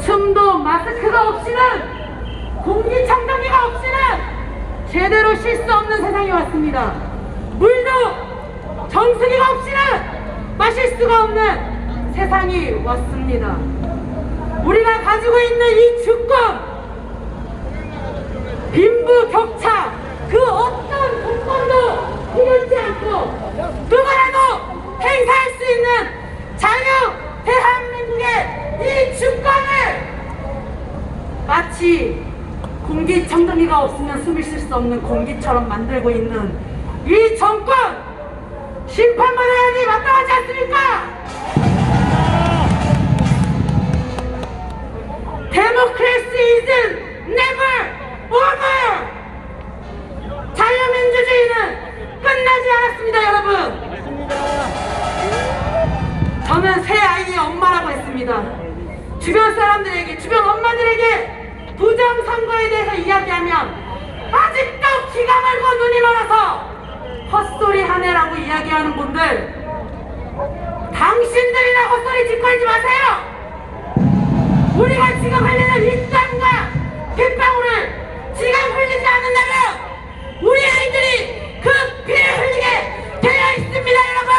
숨도 마스크가 없이는, 공기청정기가 없이는 제대로 쉴 수 없는 세상이 왔습니다. 물도 정수기가 없이는 마실 수가 없는 세상이 왔습니다. 우리가 가지고 있는 이 주권, 빈부격차, 그 어떤 조건도 필요치 않고 누구라도 행사할 수 있는 자유 대한민국의 이 주권을 마치 공기청정기가 없으면 숨을 쉴 수 없는 공기처럼 만들고 있는 이 정권, 심판받아야 하니 마땅하지 않습니까? Democracy is never over! 자유민주주의는 끝나지 않았습니다, 여러분. 저는 새 아이의 엄마라고 했습니다. 주변 사람들에게, 주변 엄마들에게 부정선거에 대해서 이야기하면 아직도 귀가 멀고 눈이 멀어서 헛소리 하네라고 이야기하는 분들, 당신들이나 헛소리 짓거리지 마세요. 우리가 지금 흘리는 이 땀과 빗방울을 지금 흘리지 않는다면 우리 아이들이 그 피를 흘리게 되어 있습니다, 여러분.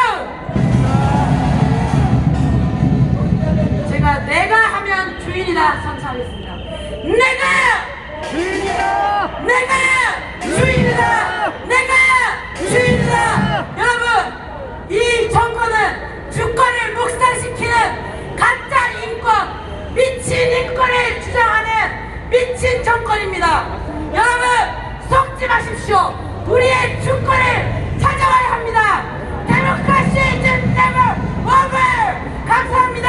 제가 내가 하면 주인이다 선포하겠습니다. 내가 주인이다! 내가 주인이다! 내가 주인이다! 여러분, 이 정권은 주권을 묵살시키는 가짜 인권, 미친 인권을 주장하는 미친 정권입니다. 여러분, 속지 마십시오. 우리의 주권을 찾아와야 합니다. Democracy is never over. 감사합니다.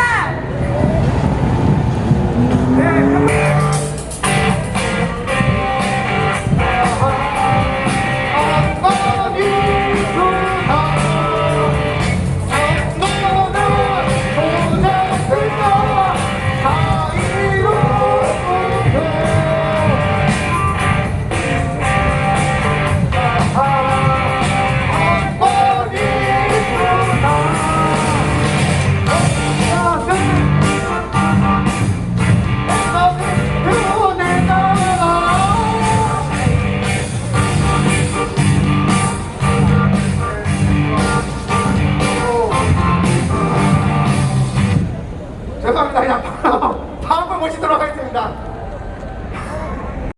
죄송합니다. 그냥 다음 번 모시도록 하겠습니다.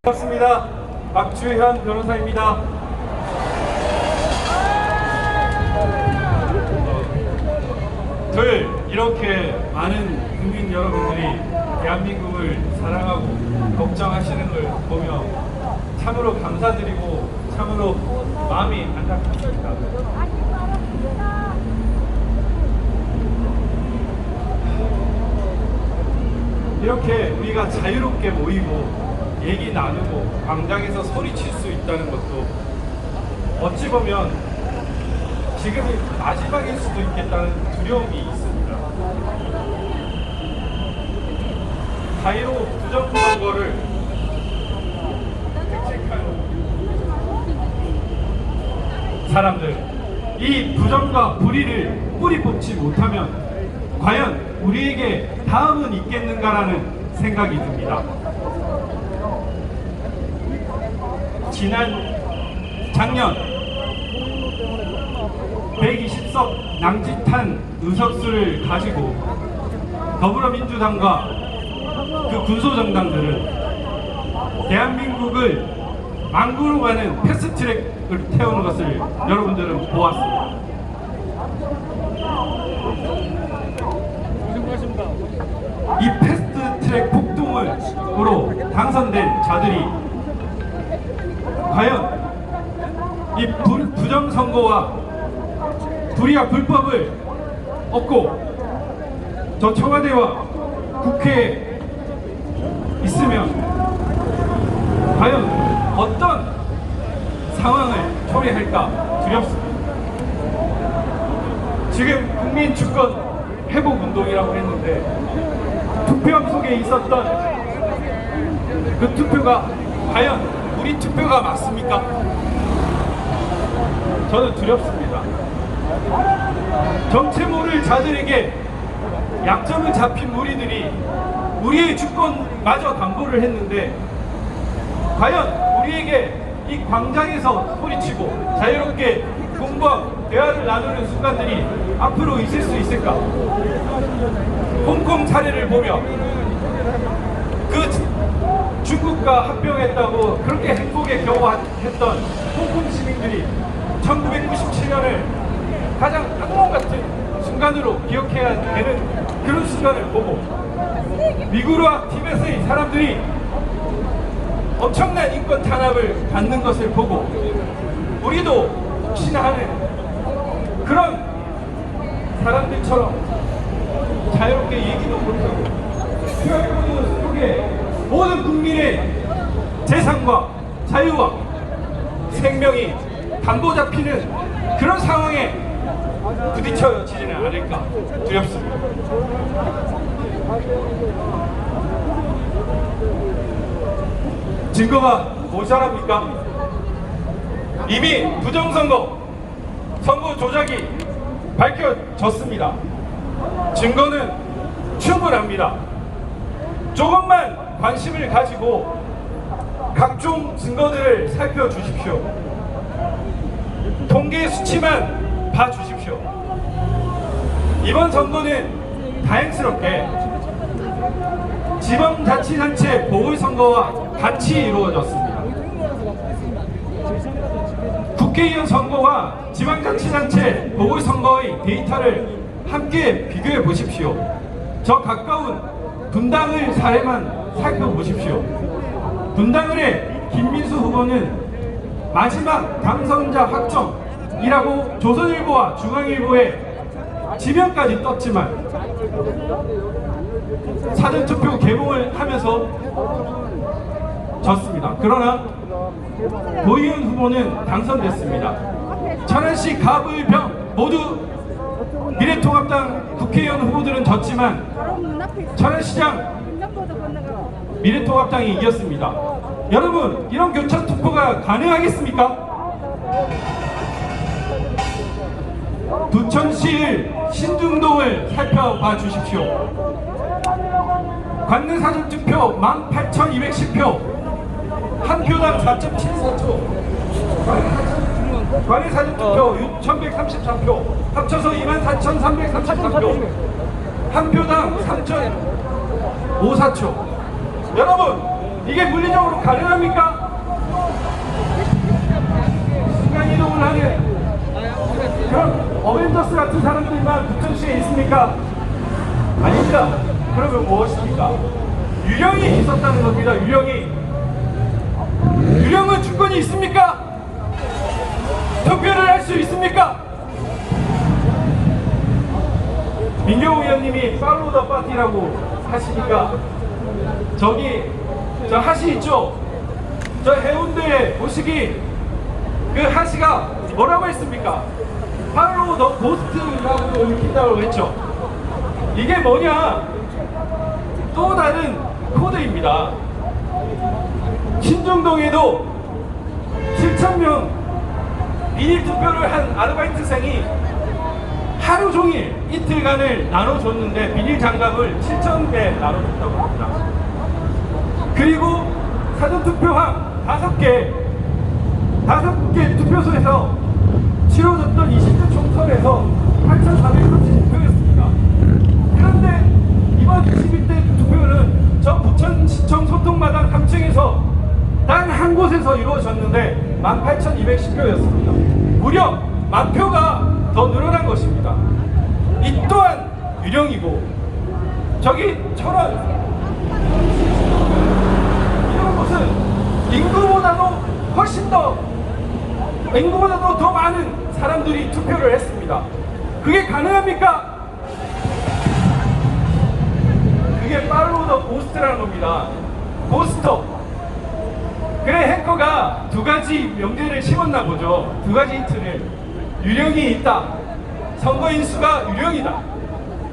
반갑습니다. 박주현 변호사입니다. 이렇게 많은 국민 여러분들이 대한민국을 사랑하고 걱정하시는 걸 보며 참으로 감사드리고 참으로 마음이 안타깝습니다. 이렇게 우리가 자유롭게 모이고 얘기 나누고 광장에서 소리칠 수 있다는 것도 어찌 보면 지금이 마지막일 수도 있겠다는 두려움이 있습니다. 자유로 부정선거를 택책한 사람들, 이 부정과 불의를 뿌리 뽑지 못하면 과연 우리에게 다음은 있겠는가라는 생각이 듭니다. 작년 120석 낭짓한 의석수를 가지고 더불어민주당과 그 군소정당들은 대한민국을 망구로 가는 패스트트랙을 태우는 것을 여러분들은 보았습니다. 이 패스트트랙 폭동으로 당선된 자들이 과연 이 부정선거와 불의와 불법을 얻고 저 청와대와 국회에 있으면 과연 어떤 상황을 초래할까 두렵습니다. 지금 국민주권 회복운동이라고 했는데 투표함 속에 있었던 그 투표가 과연 우리 투표가 맞습니까? 저는 두렵습니다. 정체 모를 자들에게 약점을 잡힌 무리들이 우리의 주권마저 담보를 했는데 과연 우리에게 이 광장에서 소리치고 자유롭게 공부하고 대화를 나누는 순간들이 앞으로 있을 수 있을까? 홍콩 사례를 보며 그 중국과 합병했다고 그렇게 행복에 겨워했던 홍콩 시민들이 1997년을 가장 악몽 같은 순간으로 기억해야 되는 그런 순간을 보고 미국과 티벳의 사람들이 엄청난 인권 탄압을 받는 것을 보고 우리도 혹시나 하는 그런 사람들처럼 자유롭게 얘기도 못하고 표현하는 속에 모든 국민의 재산과 자유와 생명이 담보 잡히는 그런 상황에 부딪혀지지는 않을까 두렵습니다. 증거가 모자랍니까? 이미 부정선거, 선거 조작이 밝혀졌습니다. 증거는 충분합니다. 조금만 관심을 가지고 각종 증거들을 살펴주십시오. 통계 수치만 봐주십시오. 이번 선거는 다행스럽게 지방자치단체 보궐선거와 같이 이루어졌습니다. 국회의원 선거와 지방자치단체 보궐선거의 데이터를 함께 비교해 보십시오. 저 가까운 분당을 사례만 살펴보십시오. 분당을의 김민수 후보는 마지막 당선자 확정이라고 조선일보와 중앙일보에 지명까지 떴지만 사전투표 개봉을 하면서 졌습니다. 그러나 도의원 후보는 당선됐습니다. 천안시 가불병 모두 미래통합당 국회의원 후보들은 졌지만 천안시장 미래통합당이 이겼습니다. 여러분, 이런 교차 투표가 가능하겠습니까? 부천시의 신중동을 살펴봐 주십시오. 관내 사전투표 18,210표, 한 표당 4.74초, 관내 사전투표 6,133표, 합쳐서 24,333표, 한 표당 3.54초. 여러분, 이게 물리적으로 가능합니까? 순간이동을 하는 그럼 어벤져스 같은 사람들만 부천시에 있습니까? 아닙니다. 그러면 무엇입니까? 유령이 있었다는 겁니다. 유령은 주권이 있습니까? 투표를 할 수 있습니까? 민경호 의원님이 팔로우 더 파티라고 하시니까 저기 저 하시 있죠? 저 해운대에 보시기 그 하시가 뭐라고 했습니까? 팔로우 더 고스트라고 읽힌다고 했죠. 이게 뭐냐? 또 다른 코드입니다. 신중동에도 7,000명 비닐 투표를 한 아르바이트생이 하루 종일 이틀간을 나눠줬는데 비닐 장갑을 7,000개 나눠줬다고 합니다. 그리고 사전투표함 5개 투표소에서 치러졌던 20대 총선에서 8,430표였습니다. 그런데 이번 21대 투표는 저 부천시청 소통마당 3층에서 단 한 곳에서 이루어졌는데 18,210표였습니다. 무려 10,000표가 더 늘어난 것입니다. 이 또한 유령이고, 저기 철원 이런 곳은 인구보다도 더 많은 사람들이 투표를 했습니다. 그게 가능합니까? 그게 팔로우 더 고스트라는 겁니다. 고스터. 그래, 해커가 두 가지 명제를 심었나 보죠. 두 가지 힌트를. 유령이 있다. 선거인수가 유령이다.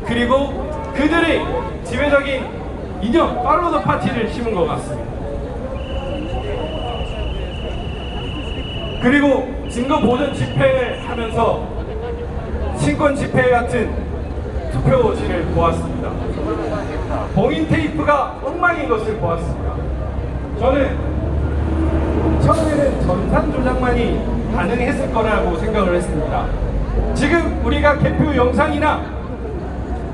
그리고 그들의 지배적인 이념, 팔로우 더 파티를 심은 것 같습니다. 그리고 증거 보전 집회를 하면서 신권 집회 같은 투표지를 보았습니다. 봉인 테이프가 엉망인 것을 보았습니다. 저는 처음에는 전산 조작만이 가능했을 거라고 생각을 했습니다. 지금 우리가 개표 영상이나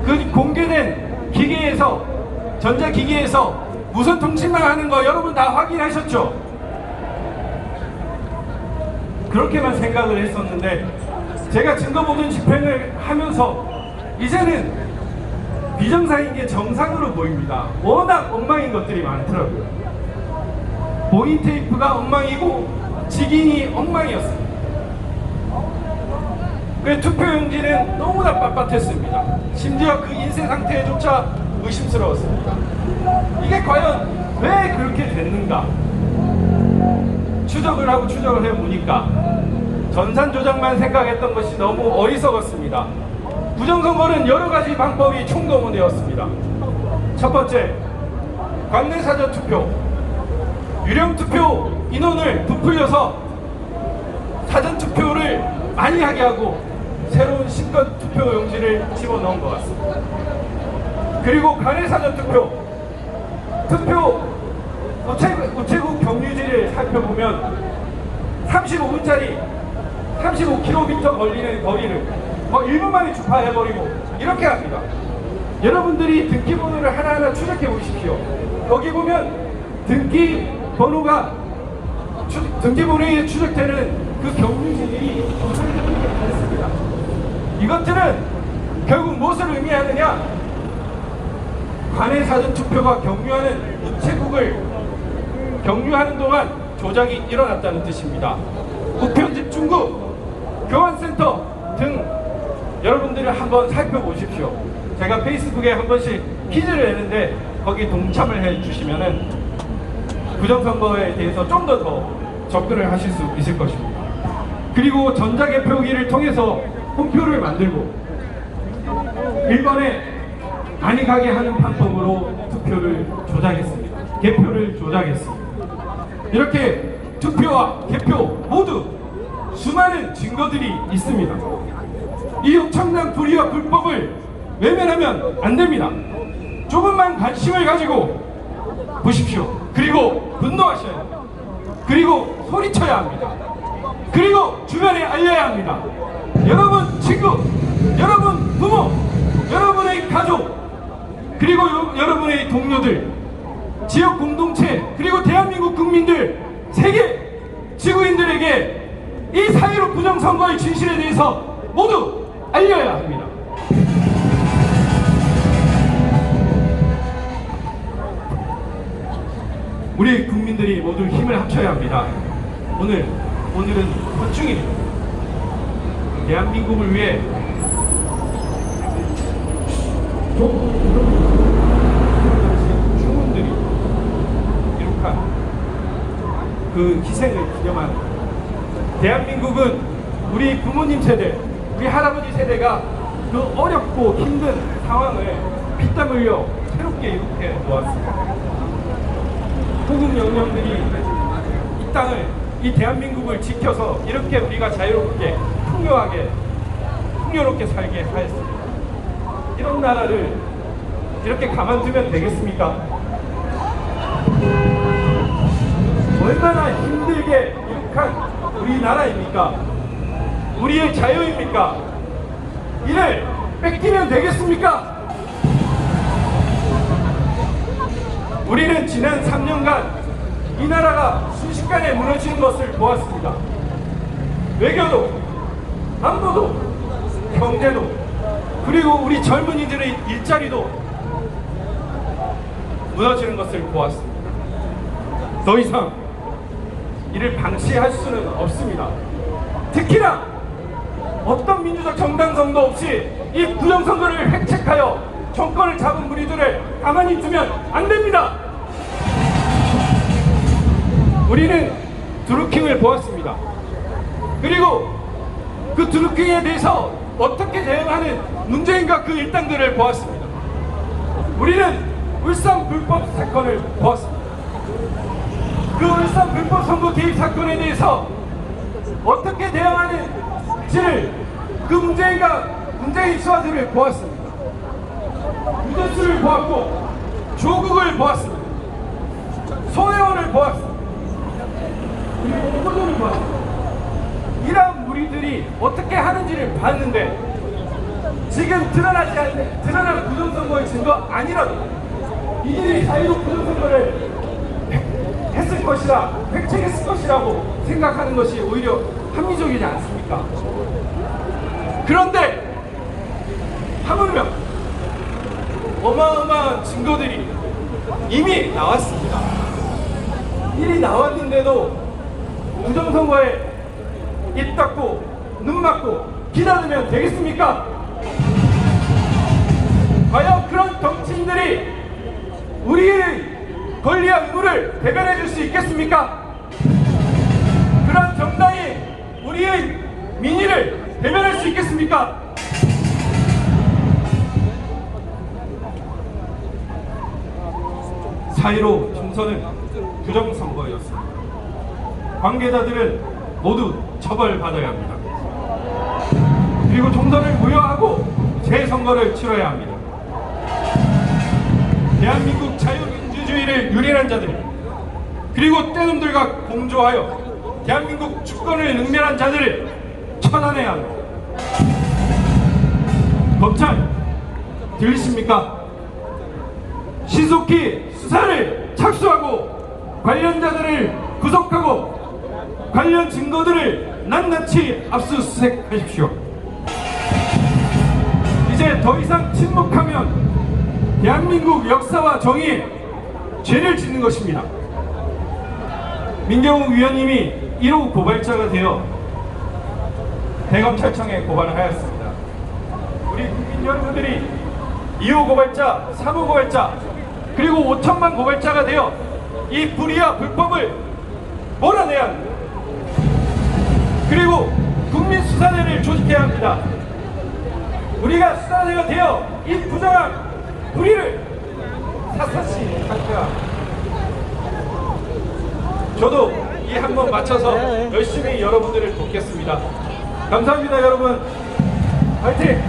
그 공개된 기계에서, 전자기기에서 무선 통신만 하는 거 여러분 다 확인하셨죠? 그렇게만 생각을 했었는데 제가 증거보도 집행을 하면서 이제는 비정상인 게 정상으로 보입니다. 워낙 엉망인 것들이 많더라고요. 봉인 테이프가 엉망이고 직인이 엉망이었습니다. 그 투표용지는 너무나 빳빳했습니다. 심지어 그 인쇄 상태조차 의심스러웠습니다. 이게 과연 왜 그렇게 됐는가? 추적을 하고 추적을 해보니까 전산 조작만 생각했던 것이 너무 어리석었습니다. 부정선거는 여러 가지 방법이 총동원되었습니다. 첫 번째, 관내 사전 투표, 유령 투표 인원을 부풀려서 사전 투표를 많이 하게 하고 새로운 신권 투표 용지를 집어넣은 것 같습니다. 그리고 관내 사전 투표, 우체국 경유지를 살펴보면 35분짜리 35km 걸리는 거리를 1분 만에 주파해버리고 이렇게 합니다. 여러분들이 등기번호를 하나하나 추적해 보십시오. 거기 보면 등기번호에 추적되는 그 경유지들이 있습니다. 이것들은 결국 무엇을 의미하느냐? 관내 사전 투표가 경유하는 우체국을 경유하는 동안 조작이 일어났다는 뜻입니다. 우편 집중국, 교환센터 등 여러분들을 한번 살펴보십시오. 제가 페이스북에 한 번씩 퀴즈를 내는데 거기 동참을 해주시면은 부정선거에 대해서 좀 더 접근을 하실 수 있을 것입니다. 그리고 전자개표기를 통해서 홈표를 만들고 1번에 많이 가게 하는 방법으로 투표를 조작했습니다. 개표를 조작했습니다. 이렇게 투표와 개표 모두 수많은 증거들이 있습니다. 이 엄청난 불의와 불법을 외면하면 안 됩니다. 조금만 관심을 가지고 보십시오. 그리고 분노하셔야 합니다. 그리고 소리쳐야 합니다. 그리고 주변에 알려야 합니다. 여러분 친구, 여러분 부모, 여러분의 가족, 그리고 여러분의 동료들, 지역 공동체, 그리고 대한민국 국민들, 세계 지구인들에게 이 4.15 부정선거의 진실에 대해서 모두 알려야 합니다. 우리 국민들이 모두 힘을 합쳐야 합니다. 오늘은 헌중입니다. 대한민국을 위해 주문들이 이룩한 그 희생을 기념한 대한민국은 우리 부모님 세대, 우리 할아버지 세대가 그 어렵고 힘든 상황을 피땀 흘려 새롭게 이렇게 놓았습니다. 호국 영령들이 이 땅을, 이 대한민국을 지켜서 이렇게 우리가 자유롭게 풍요롭게 살게 하였습니다. 이런 나라를 이렇게 가만두면 되겠습니까? 얼마나 힘들게 이룩한 우리나라입니까? 우리의 자유입니까? 이를 뺏기면 되겠습니까? 우리는 지난 3년간 이 나라가 순식간에 무너지는 것을 보았습니다. 외교도, 안보도, 경제도, 그리고 우리 젊은이들의 일자리도 무너지는 것을 보았습니다. 더 이상 이를 방치할 수는 없습니다. 특히나 어떤 민주적 정당성도 없이 이 부정선거를 획책하여 정권을 잡은 우리들을 가만히 두면 안 됩니다. 우리는 드루킹을 보았습니다. 그리고 그 드루킹에 대해서 어떻게 대응하는 문재인과 그 일당들을 보았습니다. 우리는 울산 불법 사건을 보았습니다. 그 울산 불법 선거 개입 사건에 대해서 어떻게 대응하는지를 그 문재인 수사들을 보았습니다. 유재수를 보았고 조국을 보았습니다. 손혜원을 보았습니다. 그리고 홍보도를 보았습니다. 이런 무리들이 어떻게 하는지를 봤는데 지금 드러난 부정선거의 증거 아니라도 이들이 자유로 부정선거를 했을 것이라 획책했을 것이라고 생각하는 것이 오히려 합리적이지 않습니까? 그런데 하물며 어마어마한 증거들이 이미 나왔습니다. 이리 나왔는데도 부정선거에 입 닫고 눈 막고 기다리면 되겠습니까? 과연 그런 정치인들이 우리의 권리와 의무를 대변해 줄 수 있겠습니까? 그런 정당이 우리의 민의를 대변할 수 있겠습니까? 사이로 총선은 부정선거였습니다. 관계자들은 모두 처벌받아야 합니다. 그리고 총선을 무효하고 재선거를 치러야 합니다. 대한민국 자유민주주의를 유린한 자들, 그리고 떼놈들과 공조하여 대한민국 주권을 능멸한 자들을 처단해야 합니다. 검찰, 들리십니까? 신속히 수사를 착수하고 관련자들을 구속하고 관련 증거들을 낱낱이 압수수색하십시오. 이제 더 이상 침묵하면 대한민국 역사와 정의에 죄를 짓는 것입니다. 민경욱 위원님이 1호 고발자가 되어 대검찰청에 고발을 하였습니다. 우리 국민 여러분들이 2호 고발자, 3호 고발자, 그리고 5천만 고발자가 되어 이 불의와 불법을 몰아내야 합니다. 그리고 국민수사대를 조직해야 합니다. 우리가 수사대가 되어 이 부정한 불의를 샅샅이 밝혀야 합니다. 저도 이 한 번 맞춰서 열심히 여러분들을 돕겠습니다. 감사합니다, 여러분. 화이팅!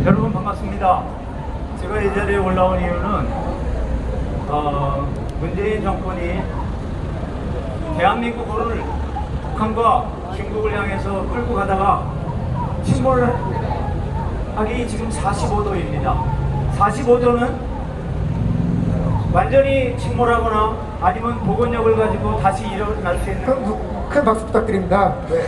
여러분 반갑습니다. 제가 이 자리에 올라온 이유는 문재인 정권이 대한민국을 북한과 중국을 향해서 끌고 가다가 침몰을 하기 지금 45도입니다. 45도는 완전히 침몰하거나 아니면 복원력을 가지고 다시 일어날 수 있는 큰 박수 부탁드립니다. 네.